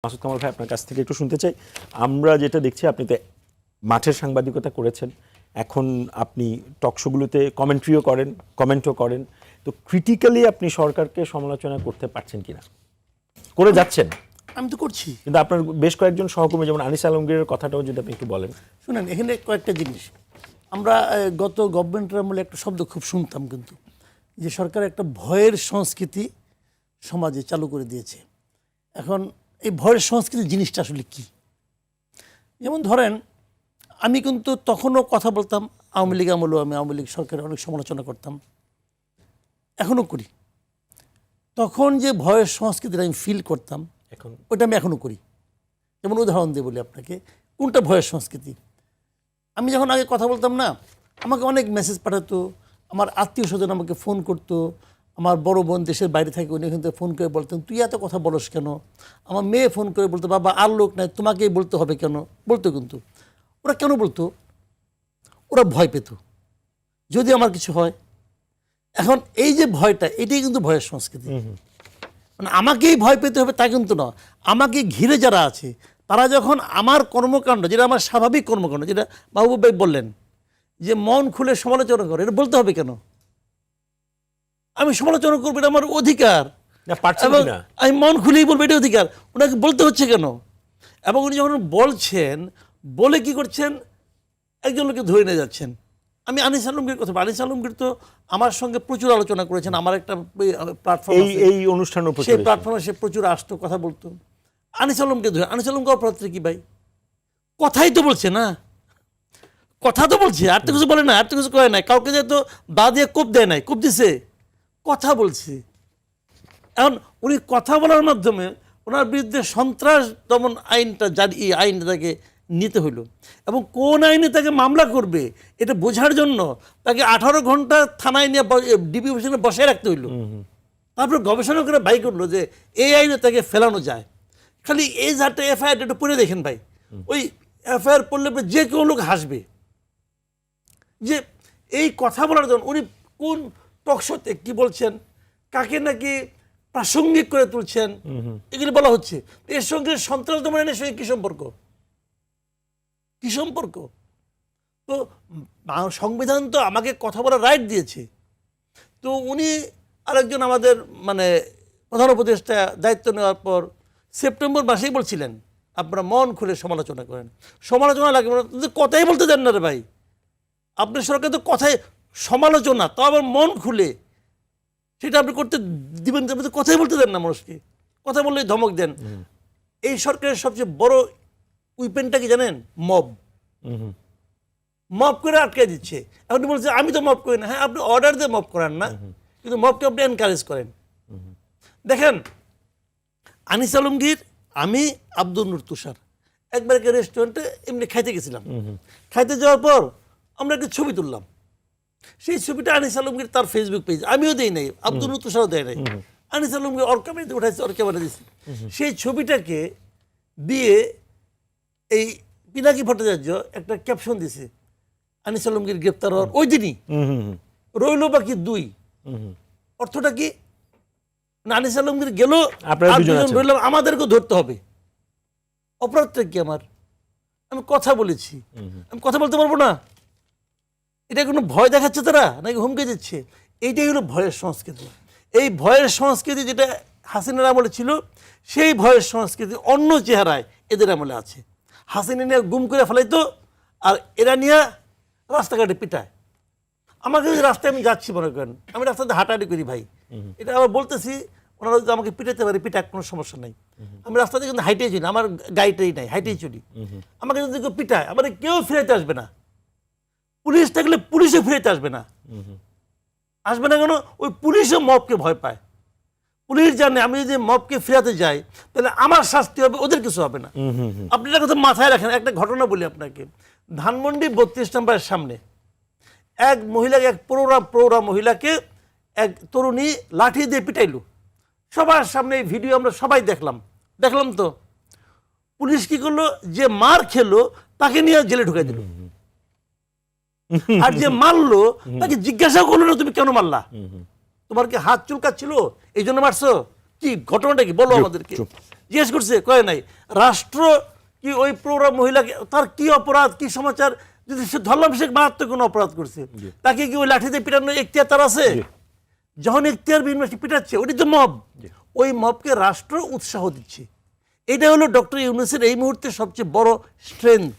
মাসুদ কামাল ভাই, আপনার কাছ থেকে একটু শুনতে চাই। আমরা যেটা দেখছি, আপনি তো মাঠের সাংবাদিকতা করেছেন, এখন আপনি টকশোগুলোতে কমেন্টও করেন, তো ক্রিটিক্যালি আপনি সরকারকে সমালোচনা করতে পারছেন কিনা? করে যাচ্ছেন? আমি তো করছি, কিন্তু আপনার বেশ কয়েকজন সহকর্মী, যেমন আনিস আলমগীরের কথাটাও যদি আপনি একটু বলেন। শুনেন, এখানে কয়েকটা জিনিস আমরা গত গভর্নমেন্টের আমলে একটা শব্দ খুব শুনতাম, কিন্তু যে সরকার একটা ভয়ের সংস্কৃতি সমাজে চালু করে দিয়েছে। এখন এই ভয়ের সংস্কৃতি জিনিসটা আসলে কি? যেমন ধরেন, আমি কিন্তু তখনও কথা বলতাম আওয়ামী লীগ আমলেও, আমি আওয়ামী লীগ সরকারের অনেক সমালোচনা করতাম, এখনও করি। তখন যে ভয়ের সংস্কৃতিটা আমি ফিল করতাম, এখন ওইটা আমি এখনও করি। যেমন উদাহরণ দিয়ে বলি আপনাকে, কোনটা ভয়ের সংস্কৃতি। আমি যখন আগে কথা বলতাম না, আমাকে অনেক মেসেজ পাঠাতো, আমার আত্মীয় স্বজন আমাকে ফোন করতো, আমার বড় বোন দেশের বাইরে থাকে, উনি এখান থেকে ফোন করে বলতেন তুই এত কথা বলস কেন। আমার মেয়ে ফোন করে বলতো বাবা আর লোক নাই, তোমাকেই বলতে হবে কেন, বলতো। কিন্তু ওরা কেন বলতো? ওরা ভয় পেত যদি আমার কিছু হয়। এখন এই যে ভয়টা, এটাই কিন্তু ভয়ের সংস্কৃতি। মানে আমাকেই ভয় পেতে হবে তা কিন্তু না, আমাকে ঘিরে যারা আছে তারা যখন আমার কর্মকাণ্ড, যেটা আমার স্বাভাবিক কর্মকাণ্ড, যেটা মাহবুব ভাই বললেন যে মন খুলে সমালোচনা করে, এটা বলতে হবে কেন? আমি সমালোচনা করবো, এটা আমার অধিকার। এবং আমি মন খুলেই বলবো, এটা অধিকার। ওনাকে বলতে হচ্ছে কেন? এবং উনি যখন বলছেন, বলে কি করছেন, একজন লোককে ধরে নিয়ে যাচ্ছেন। আমি আনিস আলমগীর কথা, আনিস আলমগীর তো আমার সঙ্গে প্রচুর আলোচনা করেছেন, আমার একটা প্ল্যাটফর্ম, এই অনুষ্ঠানের উপর, সেই প্ল্যাটফর্মে সে প্রচুর আসতো, কথা বলতো। আনিস আলমকে ধরে, আনিস আলমকে অপরাধ কি ভাই? কথাই তো বলছে না, কথা তো বলছে, আর তো কিছু বলে না, আর তো কিছু করে নাই, কাউকে যেহেতু বা দিয়ে কোপ দেয় নাই, কোপ দিছে, কথা বলছে। এখন উনি কথা বলার মাধ্যমে ওনার বিরুদ্ধে সন্ত্রাস দমন আইনটা, জারি আইনটা তাকে নিতে হইল, এবং কোন আইনে তাকে মামলা করবে এটা বোঝার জন্য তাকে 18 ঘন্টা থানায় নিয়ে ডিবি অফিসে বসায় রাখতে হইল। তারপর গবেষণা করে বাই করলো যে এই আইনে তাকে ফেলানো যায়। খালি এই যাতে এফআইআর একটু পড়ে দেখেন ভাই, ওই এফআইআর পড়লে যে কেউ লোক হাসবে যে এই কথা বলার জন্য উনি কোন টকশোতে কি বলছেন, কাকে নাকি প্রাসঙ্গিক করে তুলছেন, এগুলি বলা হচ্ছে। এর সঙ্গে সন্ত্রাস দমনের সঙ্গে কি সম্পর্ক? কি সম্পর্ক? তো সংবিধান তো আমাকে কথা বলার রাইট দিয়েছে। তো উনি আরেকজন আমাদের মানে প্রধান উপদেষ্টা দায়িত্ব নেওয়ার পর সেপ্টেম্বর মাসেই বলছিলেন আপনারা মন খুলে সমালোচনা করেন। সমালোচনা লাগে কথাই বলতে দেন না রে ভাই, আপনার সরকার তো কথায় সমালোচনা, তো আবার মন খুলে সেটা আপনি করতে দিবেন, কথাই বলতে দেন না মানুষকে, কথা বললেই ধমক দেন। এই সরকারের সবচেয়ে বড় উইপেনটা কি জানেন? মব। মব করে আটকে দিচ্ছে। আপনি বলছেন আমি তো মব করি না, হ্যাঁ আপনি অর্ডার দিয়ে মব করান না, কিন্তু মবকে আপনি এনকারেজ করেন। দেখেন, আনিস আলমগীর, আমি, আব্দুল নূর তুষার একবার একটা রেস্টুরেন্টে এমনি খাইতে গেছিলাম। খাইতে যাওয়ার পর আমরা একটা ছবি তুললাম, সেই ছবিটা আনিস আলমগীর তার ফেসবুক পেজ, আমিও দেই নাই, আব্দুল নূর তুষারও দেয় নাই, আনিস আলমগীর ওর ক্যামেরাতে উঠাইছে, ওর ক্যামেরা দিয়েছে। সেই ছবিটাকে দিয়ে এই পিনাকি ভট্টাচার্য একটা ক্যাপশন দিছে, আনিস আলমগীর গ্রেপ্তার হওয়ার ওই দিনই রইল বাকি 2। অর্থটা কি? আনিস আলমগীর গেল, রইলাম, আমাদেরকে ধরতে হবে। অপরাধটা কি আমার? আমি কথা বলেছি, আমি কথা বলতে পারবো না? এটা কোনো ভয় দেখাচ্ছে তারা, নাকি হুমকে দিচ্ছে? এইটাই হলো ভয়ের সংস্কৃতি। এই ভয়ের সংস্কৃতি যেটা হাসিনার আমলে ছিল, সেই ভয়ের সংস্কৃতি অন্য চেহারায় এদের আমলে আছে। হাসিনা নিয়ে গুম করে ফেলাইতো, আর এরা নিয়ে রাস্তাঘাটে পিটায়। আমার কাছে রাস্তায় আমি যাচ্ছি, মনে করেন আমি রাস্তাতে হাঁটাহাঁটি করি ভাই, এটা আবার বলতেছি, ওনারা যদি আমাকে পিটাতে পারে পিটাক, কোনো সমস্যা নাই। আমি রাস্তাতে কিন্তু হাইটেই চলি, আমার গাড়িটাই নাই, হাইটেই চলি। আমাকে যদি কেউ পিটায়, আমার কেউ ফিরাইতে আসবে না। পুলিশ থাকলে পুলিশও ফিরাইতে আসবে না। আসবে না কেন? ওই পুলিশও মবকে ভয় পায়। পুলিশ জানে আমি যদি মবকে ফিরাতে যাই তাহলে আমার শাস্তি হবে, ওদের কিছু হবে না। আপনি একটা কথা মাথায় রাখেন। একটা ঘটনা বলি আপনাকে, ধানমন্ডি 32 নম্বরের সামনে এক মহিলাকে, এক প্রৌঢ়া মহিলাকে এক তরুণী লাঠি দিয়ে পিটাইলো সবার সামনে। ভিডিও আমরা সবাই দেখলাম তো। পুলিশ কি করলো? যে মার খেলো তাকে নিয়ে জেলে ঢুকাই দিল, আর যে মারলো তাকে জিজ্ঞাসা করলো না তুমি কেন মারলা, তোমার কি হাত চুলকাচ্ছিল এই জন্য মারছো? কি ঘটনাটা কি বলো আমাদেরকে। চুপ। জিজ্ঞেস করছে, কয় নাই। রাষ্ট্র কি ওই প্রৌঢ়া মহিলাকে, তার কি অপরাধ কি সমাচার, যদি সে ধর্মাভিষেক মারাত্মক কোনো অপরাধ করছে, তাকে কি ওই লাঠিতে পিটানোর এখতিয়ার তার আছে? যখন এখতিয়ার বিহীন পিটাচ্ছে, ওটি তো মব। ওই মবকে রাষ্ট্র উৎসাহ দিচ্ছে। এটা হলো ডক্টর ইউনূসের এই মুহূর্তে সবচেয়ে বড় স্ট্রেংথ।